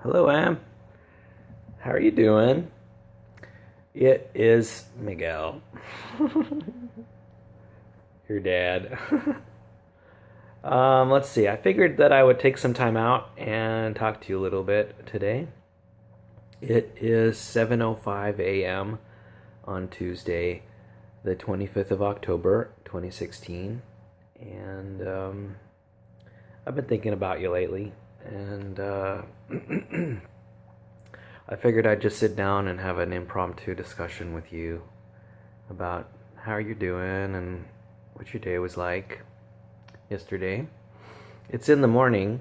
Hello, Am. How are you doing? It is Miguel, your dad. Let's see. I figured that I would take some time out and talk to you a little bit today. It is 7:05 a.m. on Tuesday, the 25th of October, 2016, and I've been thinking about you lately, and I figured I'd just sit down and have an impromptu discussion with you about how you're doing and what your day was like yesterday. It's in the morning.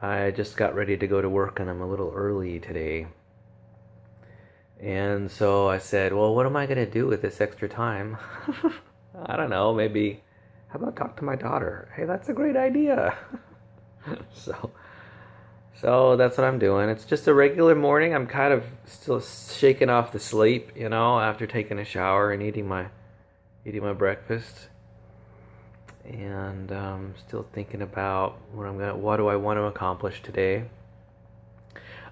I just got ready to go to work and I'm a little early today. And so I said, well, what am I going to do with this extra time? I don't know, maybe, how about talk to my daughter? Hey, that's a great idea. So that's what I'm doing. It's just a regular morning. I'm kind of still shaking off the sleep, after taking a shower and eating my breakfast, and still thinking about what do I want to accomplish today.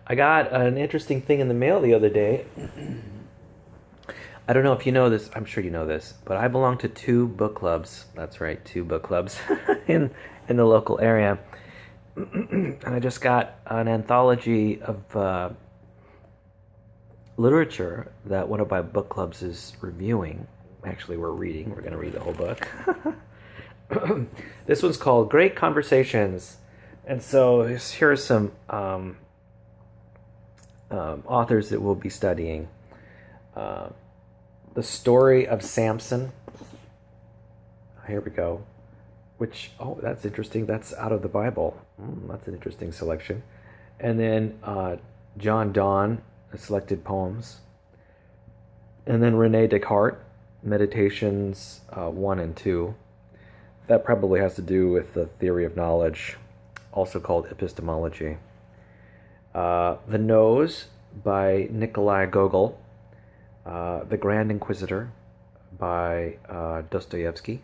I got an interesting thing in the mail the other day. I don't know if you know this. I'm sure you know this, but I belong to two book clubs. That's right, two book clubs in the local area. And I just got an anthology of literature that one of my book clubs is reviewing. Actually, we're reading. We're going to read the whole book. This one's called Great Conversations. And so here are some authors that we'll be studying. The Story of Samson. Here we go. That's interesting. That's out of the Bible. That's an interesting selection. And then John Donne, Selected Poems. And then Rene Descartes, Meditations 1 and 2. That probably has to do with the theory of knowledge, also called epistemology. The Nose by Nikolai Gogol. The Grand Inquisitor by Dostoevsky.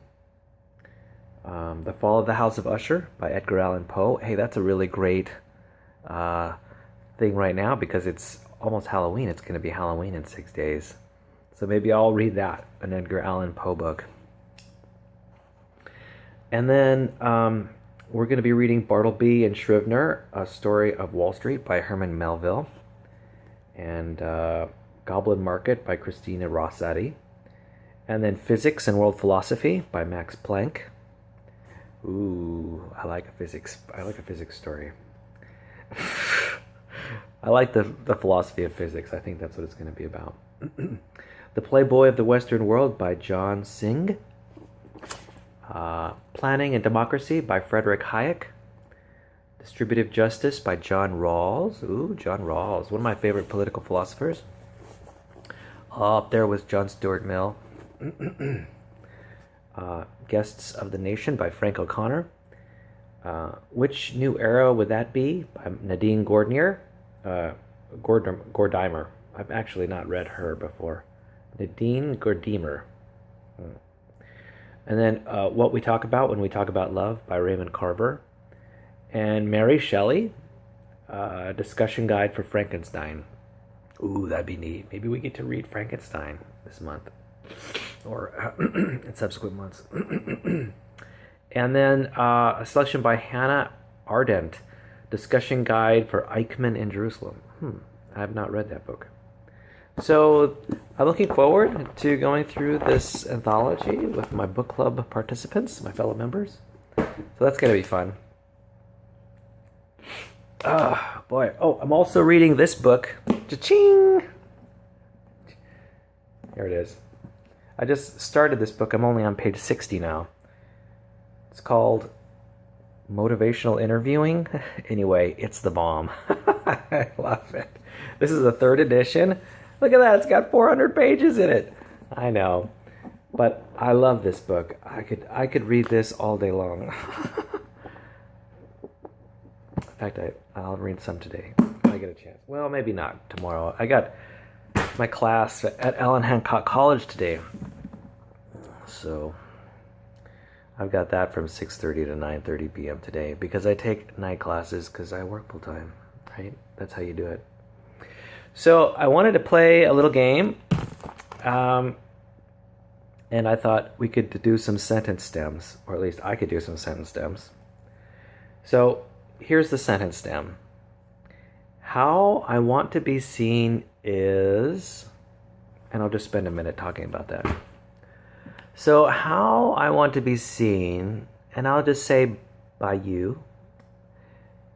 The Fall of the House of Usher by Edgar Allan Poe. Hey, that's a really great thing right now because it's almost Halloween. It's going to be Halloween in 6 days. So maybe I'll read that, an Edgar Allan Poe book. And then we're going to be reading Bartleby and Scrivener, A Story of Wall Street by Herman Melville. And Goblin Market by Christina Rossetti. And then Physics and World Philosophy by Max Planck. Ooh, I like a physics story. I like the philosophy of physics. I think that's what it's going to be about. The Playboy of the Western World by John Synge. Planning and Democracy by Frederick Hayek. Distributive Justice by John Rawls. Ooh, John Rawls, one of my favorite political philosophers. Up there was John Stuart Mill. Guests of the Nation by Frank O'Connor. Which New Era Would That Be by Nadine Gordimer. I've actually not read her before. Nadine Gordimer. And then What We Talk About When We Talk About Love by Raymond Carver. And Mary Shelley, Discussion Guide for Frankenstein. Ooh, that'd be neat. Maybe we get to read Frankenstein this month. Or in subsequent months. And then a selection by Hannah Ardent, Discussion Guide for Eichmann in Jerusalem. I have not read that book. So I'm looking forward to going through this anthology with my book club participants, my fellow members. So that's going to be fun. Boy. Oh, I'm also reading this book. Cha-ching! Here it is. I just started this book. I'm only on page 60 now. It's called Motivational Interviewing. Anyway, it's the bomb. I love it. This is the 3rd edition. Look at that. It's got 400 pages in it. I know. But I love this book. I could read this all day long. In fact, I'll read some today if I get a chance. Well, maybe not tomorrow. I got my class at Allen Hancock College today. So I've got that from 6:30 to 9:30 p.m. today because I take night classes because I work full time. right? That's how you do it. So I wanted to play a little game, and I thought we could do some sentence stems, or at least I could do some sentence stems. So here's the sentence stem. How I want to be seen is, and I'll just spend a minute talking about that. So how I want to be seen, and I'll just say by you,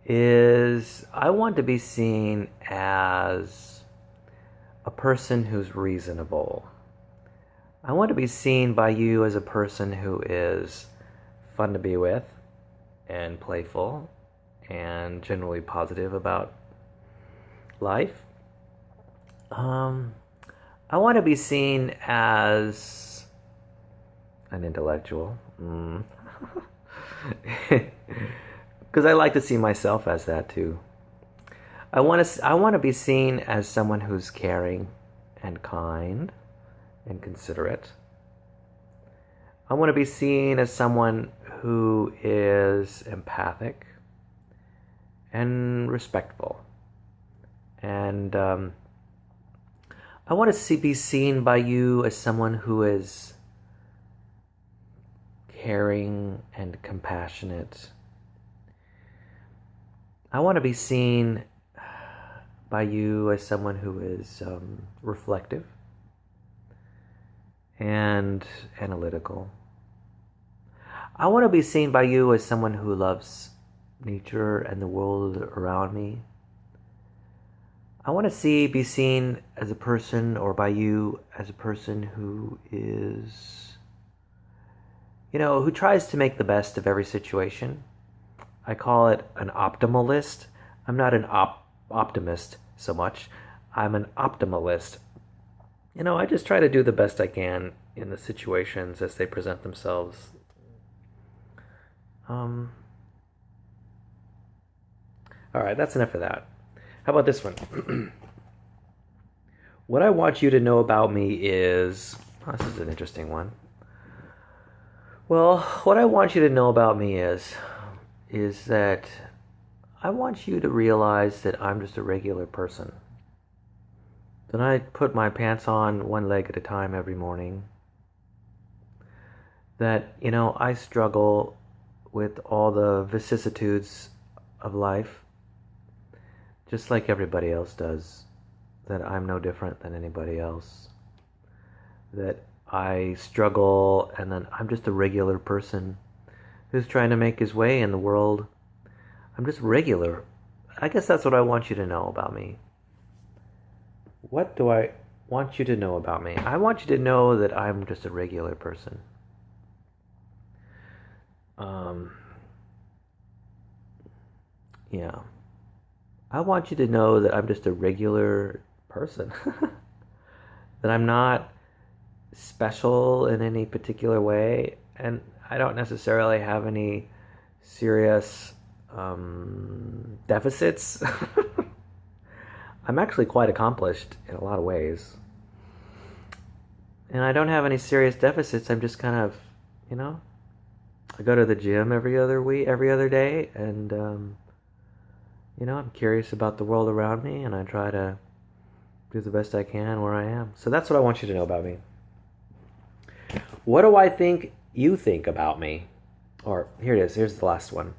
is I want to be seen as a person who's reasonable. I want to be seen by you as a person who is fun to be with and playful and generally positive about life. I want to be seen as an intellectual. Because I like to see myself as that too. I want to be seen as someone who's caring and kind and considerate. I want to be seen as someone who is empathic and respectful. And I want to be seen by you as someone who is caring and compassionate. I want to be seen by you as someone who is reflective and analytical. I want to be seen by you as someone who loves nature and the world around me. I want to be seen as a person, or by you as a person who is, who tries to make the best of every situation. I call it an optimalist. I'm not an optimist so much. I'm an optimalist. I just try to do the best I can in the situations as they present themselves. All right, that's enough of that. How about this one? What I want you to know about me is... this is an interesting one. Well, what I want you to know about me is that I want you to realize that I'm just a regular person. That I put my pants on one leg at a time every morning. That, I struggle with all the vicissitudes of life, just like everybody else does. That I'm no different than anybody else. That I struggle, and then I'm just a regular person who's trying to make his way in the world. I'm just regular. I guess that's what I want you to know about me. What do I want you to know about me? I want you to know that I'm just a regular person. Yeah. I want you to know that I'm just a regular person. That I'm not special in any particular way, and I don't necessarily have any serious deficits. I'm actually quite accomplished in a lot of ways. And I don't have any serious deficits. I'm just kind of, I go to the gym every other day, and I'm curious about the world around me, and I try to do the best I can where I am. So that's what I want you to know about me. What do I think you think about me? Or here it is. Here's the last one.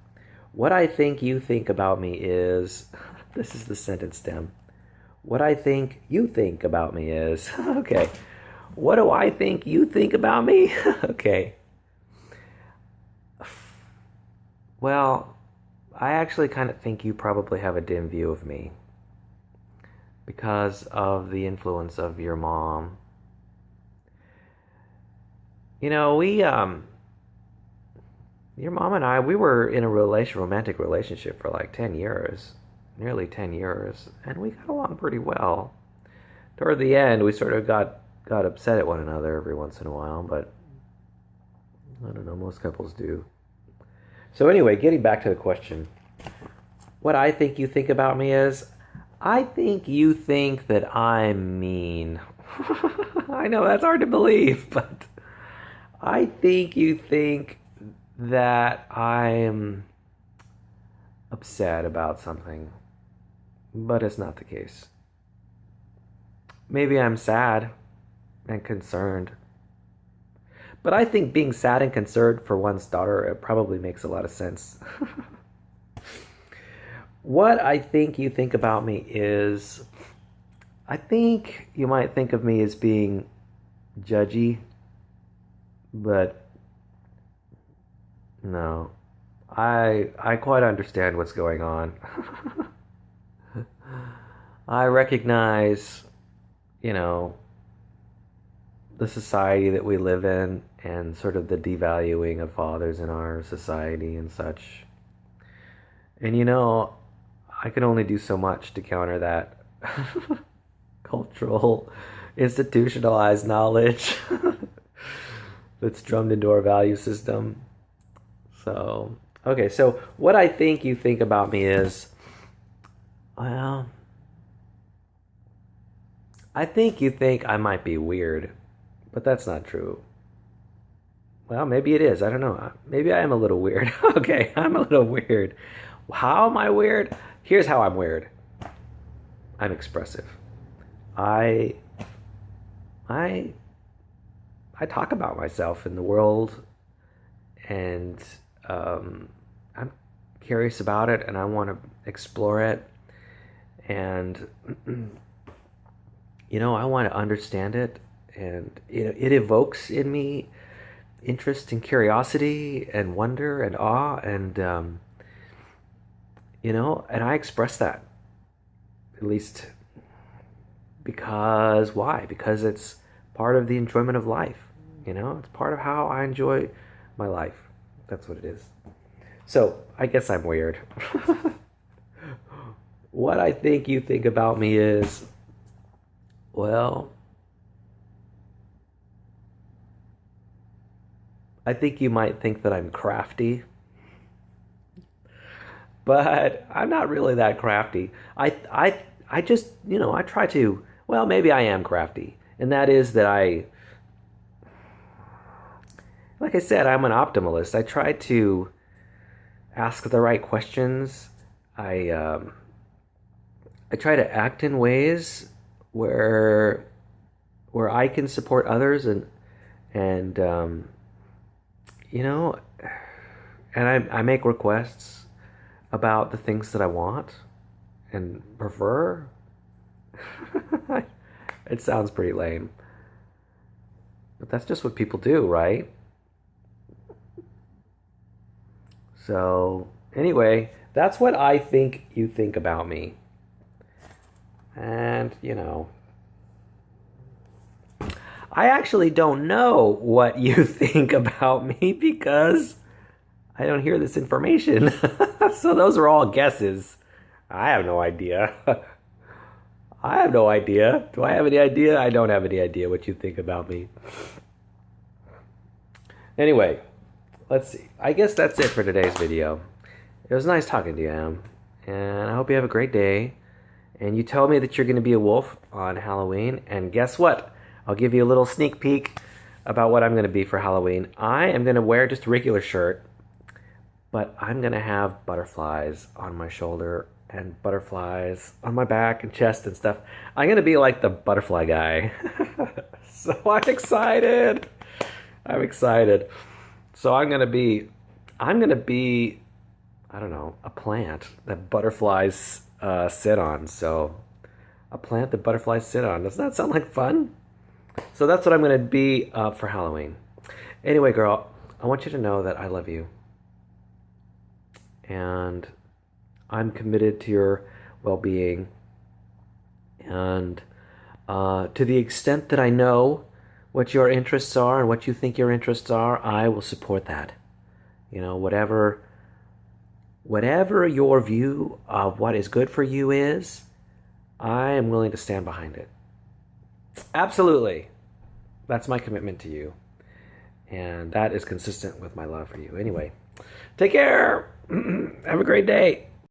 What I think you think about me is... This is the sentence stem. What I think you think about me is... Okay. What do I think you think about me? Okay. Well, I actually kind of think you probably have a dim view of me because of the influence of your mom. Your mom and I, we were in a romantic relationship for like 10 years, nearly 10 years, and we got along pretty well. Toward the end, we sort of got upset at one another every once in a while, but I don't know, most couples do. So anyway, getting back to the question, what I think you think about me is, I think you think that I'm mean. I know that's hard to believe, but I think you think that I'm upset about something. but it's not the case. Maybe I'm sad and concerned. But I think being sad and concerned for one's daughter, it probably makes a lot of sense. What I think you think about me is, I think you might think of me as being judgy, but no. I quite understand what's going on. I recognize, you know, the society that we live in and sort of the devaluing of fathers in our society and such. And you know, I can only do so much to counter that cultural, institutionalized knowledge that's drummed into our value system. So, okay, so what I think you think about me is, well, I think you think I might be weird, but that's not true. Well, maybe it is. I don't know. Maybe I am a little weird. Okay, I'm a little weird. How am I weird? Here's how I'm weird. I'm expressive. I talk about myself in the world, and I'm curious about it, and I want to explore it, and you know, I want to understand it, and it evokes in me interest and curiosity and wonder and awe, and you know, and I express that, at least because, why? Because it's part of the enjoyment of life. You know, it's part of how I enjoy my life. That's what it is. So I guess I'm weird. What I think you think about me is, well, I think you might think that I'm crafty, but I'm not really that crafty. I just, you know, I try to, well, maybe I am crafty. And that is that like I said, I'm an optimalist. I try to ask the right questions. I try to act in ways where I can support others, and you know, and I make requests about the things that I want and prefer. It sounds pretty lame, but that's just what people do, right? So anyway, that's what I think you think about me. And, you know, I actually don't know what you think about me because I don't hear this information. So those are all guesses. I have no idea. I have no idea. Do I have any idea? I don't have any idea what you think about me. Anyway, let's see. I guess that's it for today's video. It was nice talking to you, Em. And I hope you have a great day. And you tell me that you're going to be a wolf on Halloween. And guess what? I'll give you a little sneak peek about what I'm going to be for Halloween. I am going to wear just a regular shirt, but I'm going to have butterflies on my shoulder and butterflies on my back and chest and stuff. I'm going to be like the butterfly guy. So I'm excited. I'm excited. So I'm going to be, I don't know, a plant that butterflies sit on. So a plant that butterflies sit on. Doesn't that sound like fun? So that's what I'm going to be for Halloween. Anyway, girl, I want you to know that I love you. And I'm committed to your well-being. And to the extent that I know what your interests are and what you think your interests are, I will support that. You know, whatever your view of what is good for you is, I am willing to stand behind it. Absolutely. That's my commitment to you. And that is consistent with my love for you. Anyway, take care. Have a great day.